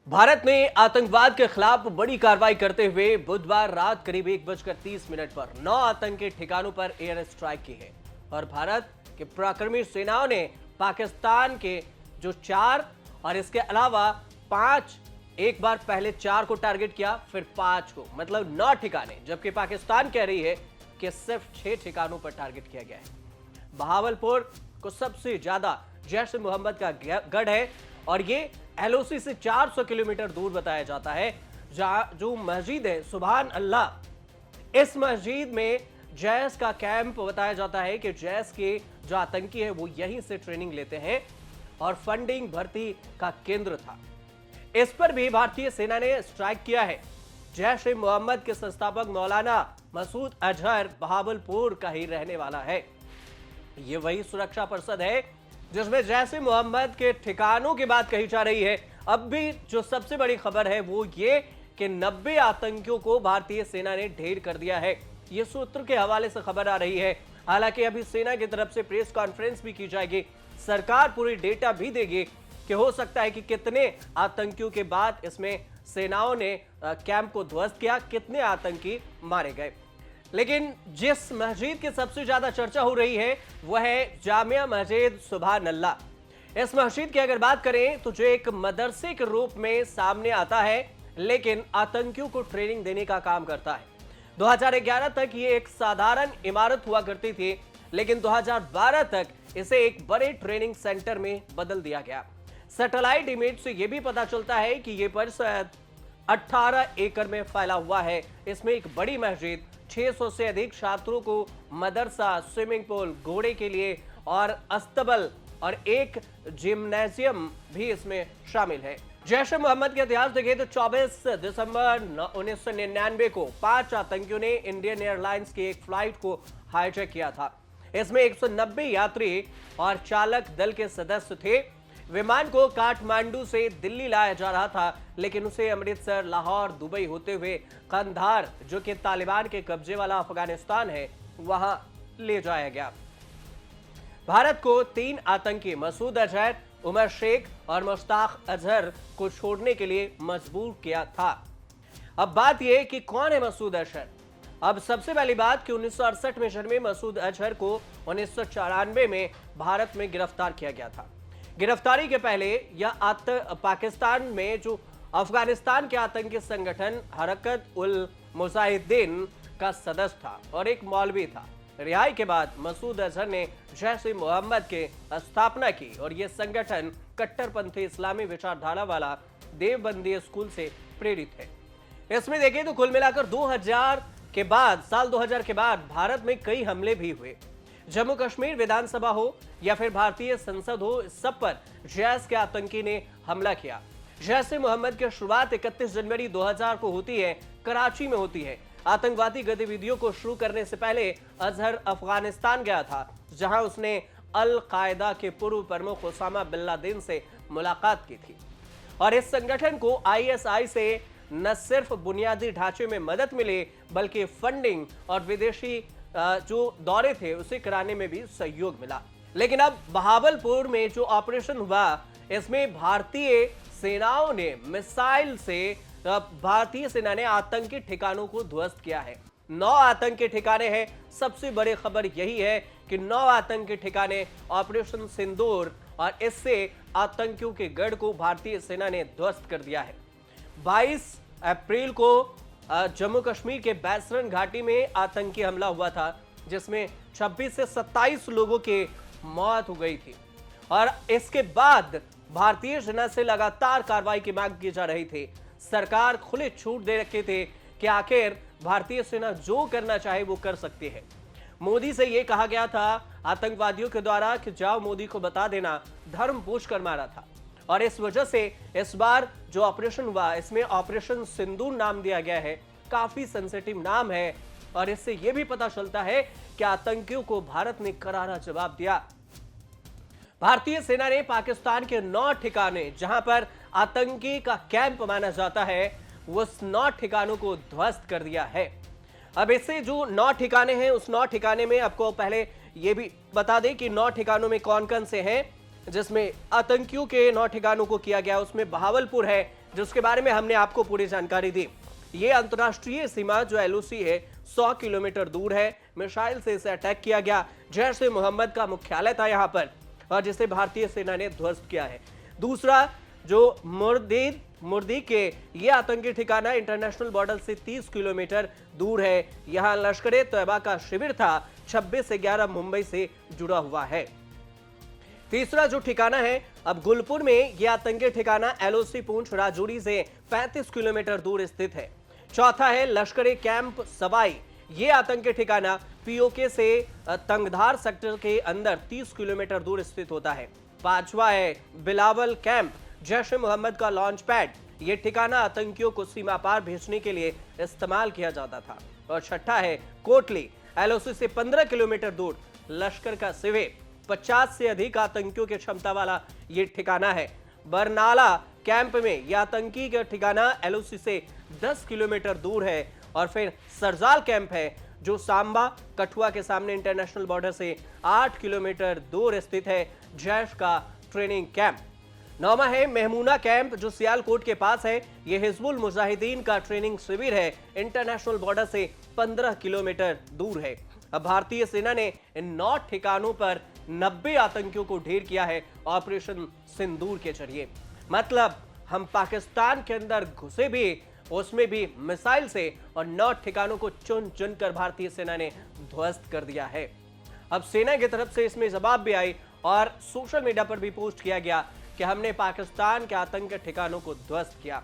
भारत ने आतंकवाद के खिलाफ बड़ी कार्रवाई करते हुए बुधवार रात करीब 1:30 पर 9 आतंकी ठिकानों पर एयर स्ट्राइक की है और भारत के पराक्रमी सेनाओं ने पाकिस्तान के जो 4 और इसके अलावा 5, एक बार पहले 4 को टारगेट किया, फिर 5 को, मतलब 9 ठिकाने, जबकि पाकिस्तान कह रही है कि सिर्फ 6 ठिकानों पर टारगेट किया गया है। बहावलपुर को सबसे ज्यादा जैश ए मोहम्मद का गढ़ है और ये एलओसी से 400 किलोमीटर दूर बताया जाता है। जहां जो मस्जिद है सुभान अल्लाह, इस मस्जिद में जैश का कैंप बताया जाता है कि जैश के जो आतंकी है वो यहीं से ट्रेनिंग लेते हैं और फंडिंग भर्ती का केंद्र था। इस पर भी भारतीय सेना ने स्ट्राइक किया है। जैश ए मोहम्मद के संस्थापक मौलाना मसूद अजहर बहावलपुर का ही रहने वाला है। ये वही सुरक्षा परिषद है जिसमें जैश ए मोहम्मद के ठिकानों की बात कही जा रही है। अब भी जो सबसे बड़ी खबर है वो ये कि 90 आतंकियों को भारतीय सेना ने ढेर कर दिया है। ये सूत्र के हवाले से खबर आ रही है। हालांकि अभी सेना की तरफ से प्रेस कॉन्फ्रेंस भी की जाएगी, सरकार पूरी डेटा भी देगी कि हो सकता है कि कितने आतंकियों के बाद इसमें सेनाओं ने कैंप को ध्वस्त किया, कितने आतंकी मारे गए। लेकिन जिस मस्जिद की सबसे ज्यादा चर्चा हो रही है वह है जामिया मस्जिद सुभान अल्लाह। इस मस्जिद की अगर बात करें तो जो एक मदरसे के रूप में सामने आता है, लेकिन आतंकियों को ट्रेनिंग देने का काम करता है। 2011 तक ये एक साधारण इमारत हुआ करती थी, लेकिन 2012 तक इसे एक बड़े ट्रेनिंग सेंटर में बदल दिया गया। सैटेलाइट इमेज से यह भी पता चलता है कि यह परिसर 18 एकड़ में फैला हुआ है। इसमें एक बड़ी मस्जिद, 600 से अधिक छात्रों को मदरसा, स्विमिंग पूल, घोड़े के लिए और अस्तबल और एक जिम्नेशियम भी इसमें शामिल है। जैश ए मोहम्मद के इतिहास देखें तो 24 दिसंबर 1999 को 5 आतंकियों ने इंडियन एयरलाइंस की एक फ्लाइट को हाईजैक किया था। इसमें 190 यात्री और चालक दल के सदस्य थे। विमान को काठमांडू से दिल्ली लाया जा रहा था, लेकिन उसे अमृतसर, लाहौर, दुबई होते हुए कंधार, जो कि तालिबान के कब्जे वाला अफगानिस्तान है, वहां ले जाया गया। भारत को 3 आतंकी मसूद अजहर, उमर शेख और मुश्ताक अजहर को छोड़ने के लिए मजबूर किया था। अब बात यह कि कौन है मसूद अजहर। अब सबसे पहली बात कि 1968 मिशन में मसूद अजहर को 1994 में भारत में गिरफ्तार किया गया था। गिरफ्तारी के पहले यह पाकिस्तान में जो अफगानिस्तान के आतंकी संगठन हरकत उल मुजाहिदीन का सदस्य था और एक मौलवी था। रिहाई के बाद मसूद अजहर ने जैश ए मोहम्मद के स्थापना की और यह संगठन कट्टरपंथी इस्लामी विचारधारा वाला देवबंदी स्कूल से प्रेरित है। इसमें देखें तो कुल मिलाकर 2000 के बाद भारत में कई हमले भी हुए। जम्मू कश्मीर विधानसभा हो या फिर भारतीय संसद हो, इस सब पर जैश के आतंकी ने हमला किया। जैश ए मोहम्मद की शुरुआत 31 जनवरी 2000 को होती है, कराची में होती है। आतंकवादी गतिविधियों को शुरू करने से पहले अजहर अफगानिस्तान गया था, जहां उसने अल कायदा के पूर्व प्रमुख ओसामा बिन लादेन से मुलाकात की थी और इस संगठन को आईएसआई से न सिर्फ बुनियादी ढांचे में मदद मिली, बल्कि फंडिंग और विदेशी जो दौरे थे उसे कराने में भी सहयोग मिला। लेकिन अब बहावलपुर में जो ऑपरेशन हुआ, इसमें भारतीय सेनाओं ने मिसाइल से भारतीय सेना ने आतंकी ठिकानों को ध्वस्त किया है। 9 आतंकी ठिकाने हैं। सबसे बड़ी खबर यही है कि 9 आतंकी ठिकाने ऑपरेशन सिंदूर और इससे आतंकियों के गढ़ को भारतीय सेना ने ध्वस्त कर दिया है। 22 अप्रैल को जम्मू कश्मीर के बैसरन घाटी में आतंकी हमला हुआ था, जिसमें 26 से 27 लोगों की मौत हो गई थी और इसके बाद भारतीय सेना से लगातार कार्रवाई की मांग की जा रही थी। सरकार खुली छूट दे रखी थी कि आखिर भारतीय सेना जो करना चाहे वो कर सकती है। मोदी से यह कहा गया था आतंकवादियों के द्वारा कि जाओ मोदी को बता देना धर्म पूछकर मारा था और इस वजह से इस बार जो ऑपरेशन हुआ इसमें ऑपरेशन सिंदूर नाम दिया गया है। काफी सेंसिटिव नाम है और इससे यह भी पता चलता है कि आतंकियों को भारत ने करारा जवाब दिया। भारतीय सेना ने पाकिस्तान के 9 ठिकाने जहां पर आतंकी का कैंप माना जाता है, उस 9 ठिकानों को ध्वस्त कर दिया है। अब इससे जो 9 ठिकाने हैं, उस 9 ठिकाने में आपको पहले यह भी बता दें कि 9 ठिकानों में कौन कौन से हैं। जिसमें आतंकियों के 9 ठिकानों को किया गया, उसमें बहावलपुर है, जिसके बारे में हमने आपको पूरी जानकारी दी। ये अंतर्राष्ट्रीय सीमा जो एलओसी है 100 किलोमीटर दूर है। मिसाइल से इसे अटैक किया गया। जैश ए मोहम्मद का मुख्यालय था यहाँ पर और जिसे भारतीय सेना ने ध्वस्त किया है। दूसरा जो मुर्दी के ये आतंकी ठिकाना इंटरनेशनल बॉर्डर से 30 किलोमीटर दूर है। यहाँ लश्कर-ए तैयबा का शिविर था। 26/11 मुंबई से जुड़ा हुआ है। तीसरा जो ठिकाना है अब गुलपुर में, यह आतंकी ठिकाना एलओसी पूंछ राजौरी से 35 किलोमीटर दूर स्थित है। चौथा है लश्कर-ए कैंप सवाई। ये आतंकी ठिकाना पीओके से तंगधार सेक्टर के अंदर 30 किलोमीटर दूर स्थित होता है। पांचवा है बिलावल कैंप, जैश ए मोहम्मद का लॉन्च पैड। ये ठिकाना आतंकियों को सीमा पार भेजने के लिए इस्तेमाल किया जाता था। और छठा है कोटली, एलओसी से 15 किलोमीटर दूर लश्कर का शिविर। 50 से अधिक आतंकियों की क्षमता वाला ये ठिकाना है। बरनाला कैंप में यह आतंकी का ठिकाना एलओसी से 10 किलोमीटर दूर है। और फिर सरजाल कैंप है जो सांबा कठुआ के सामने इंटरनेशनल बॉर्डर से 8 किलोमीटर दूर स्थित है। जैश का ट्रेनिंग कैंप। नौवां है मेहमूना कैंप जो सियालकोट के पास है। यह हिजबुल मुजाहिदीन का ट्रेनिंग शिविर है। इंटरनेशनल बॉर्डर से 15 किलोमीटर दूर है। अब भारतीय सेना ने इन 9 ठिकानों पर 90 आतंकियों को ढेर किया है ऑपरेशन सिंदूर के जरिए। मतलब हम पाकिस्तान के अंदर घुसे भी, उसमें भी मिसाइल से, और 9 ठिकानों को चुन चुनकर भारतीय सेना ने ध्वस्त कर दिया है। अब सेना की तरफ से इसमें जवाब भी आई और सोशल मीडिया पर भी पोस्ट किया गया कि हमने पाकिस्तान के आतंकी ठिकानों को ध्वस्त किया।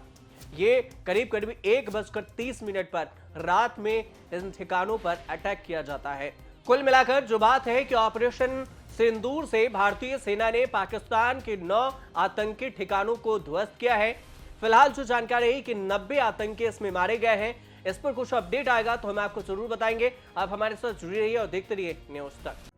ये करीब 1:30 पर रात में इन ठिकानों पर अटैक किया जाता है। कुल मिलाकर जो बात है कि ऑपरेशन सिंदूर से भारतीय सेना ने पाकिस्तान के 9 आतंकी ठिकानों को ध्वस्त किया है। फिलहाल जो जानकारी है कि 90 आतंकी इसमें मारे गए हैं। इस पर कुछ अपडेट आएगा तो हम आपको जरूर बताएंगे। आप हमारे साथ जुड़े रहिए और देखते रहिए न्यूज़ तक।